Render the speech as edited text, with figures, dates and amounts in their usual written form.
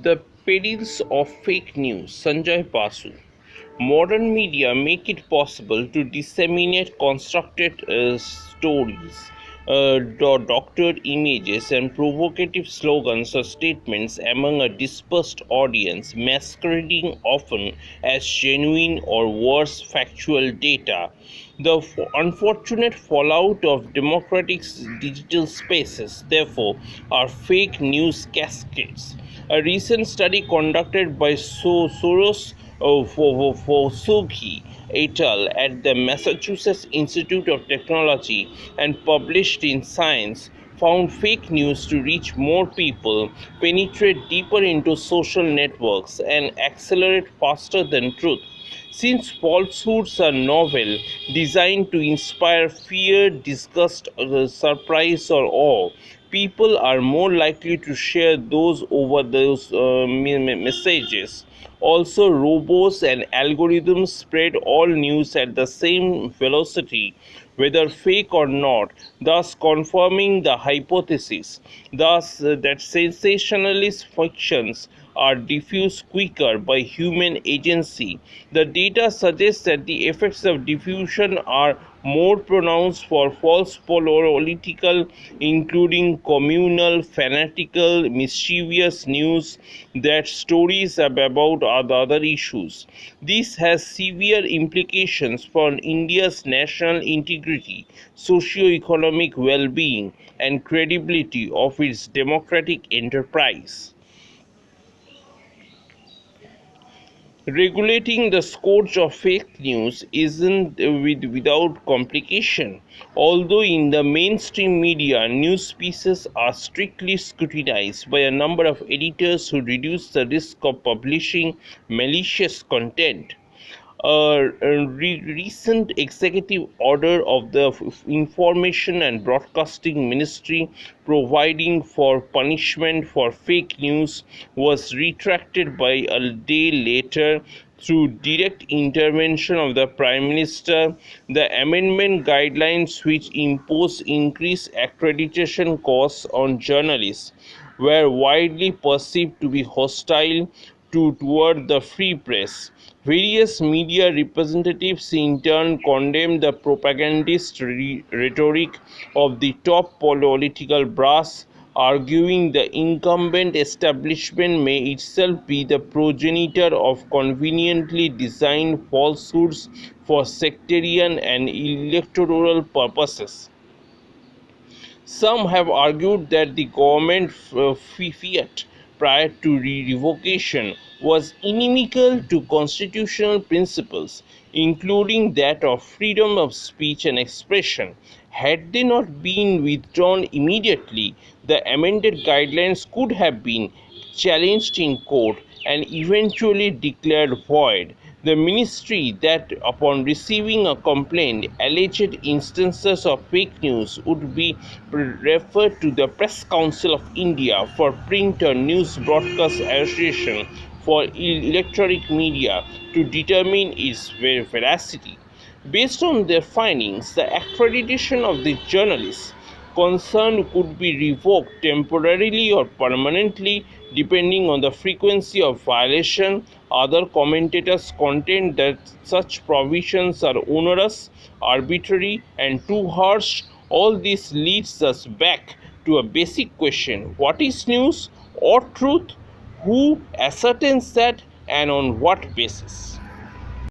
The perils of fake news. Sanjay Basu. Modern media make it possible to disseminate constructed stories, doctored images, and provocative slogans or statements among a dispersed audience, masquerading often as genuine or worse factual data. The unfortunate fallout of democratic digital spaces, therefore, are fake news cascades. A recent study conducted by Soros Fosugi et al. At the Massachusetts Institute of Technology and published in Science found fake news to reach more people, penetrate deeper into social networks, and accelerate faster than truth. Since falsehoods are novel, designed to inspire fear, disgust, surprise, or awe, people are more likely to share those over those messages. Also, robots and algorithms spread all news at the same velocity, whether fake or not, thus confirming the hypothesis that sensationalist fictions are diffused quicker by human agency. The data suggests that the effects of diffusion are more pronounced for false political, including communal, fanatical, mischievous news that stories about other issues. This has severe implications for India's national integrity, socio-economic well-being, and credibility of its democratic enterprise. Regulating the scourge of fake news isn't without complication. Although in the mainstream media, news pieces are strictly scrutinized by a number of editors who reduce the risk of publishing malicious content. A recent executive order of the Information and Broadcasting Ministry providing for punishment for fake news was retracted by a day later through direct intervention of the Prime Minister. The amendment guidelines, which impose increased accreditation costs on journalists, were widely perceived to be hostile toward the free press. Various media representatives in turn condemned the propagandist rhetoric of the top political brass, arguing the incumbent establishment may itself be the progenitor of conveniently designed falsehoods for sectarian and electoral purposes. Some have argued that the government fiat prior to revocation was inimical to constitutional principles, including that of freedom of speech and expression. Had they not been withdrawn immediately, the amended guidelines could have been challenged in court and eventually declared void. The ministry that, upon receiving a complaint, alleged instances of fake news would be referred to the Press Council of India for Print or News Broadcast Association for electronic media to determine its veracity. Based on their findings, the accreditation of the journalists concerned could be revoked temporarily or permanently depending on the frequency of violation. Other commentators contend that such provisions are onerous, arbitrary, and too harsh. All this leads us back to a basic question: what is news or truth? Who ascertains that, and on what basis?